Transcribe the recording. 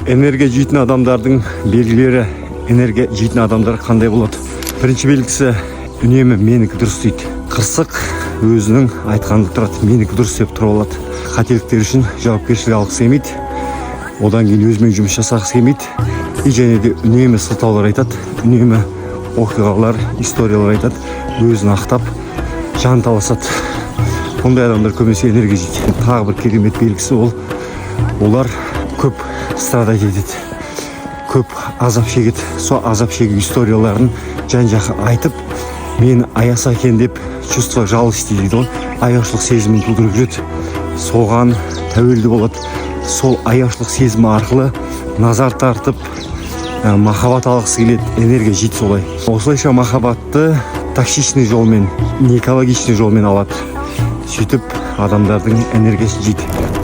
Энергия жейтін адамдардың белгілері, энергия жейтін адамдар қандай болады? Бірінші белгісі үнемі менікі дұрыс дейді. Қырсық өзінің айтқанды тұрады, менікі дұрыс деп тұрып алады. Қателіктер үшін жауапкершілік алғысы келмейді. Одан кейін өзімен жұмыс жасағысы келмейді. И және де үнемі сылтаулар айтады, үнемі оқиғалар, историялар айтады, өзін ақтап, жан таласады. Ондай адамдар көбінесе энергия жейді. Тағы бір керемет белгісі олар көп страдать етеді, көп азап шегеді. Сол азап шегу историяларын жан-жаққа айтып, мені аяса екен деп чувство жалости дейді ғой, аяушылық сезімін тудырып жүреді. Соған тәуелді болады. Сол аяушылық сезімі арқылы назар тартып, махаббат алғысы келеді, энергия жейді солай. Осылайша махаббатты токсичный жолмен, не экологичный жолмен алады. Сөйтіп адамдардың энергиясын жейді.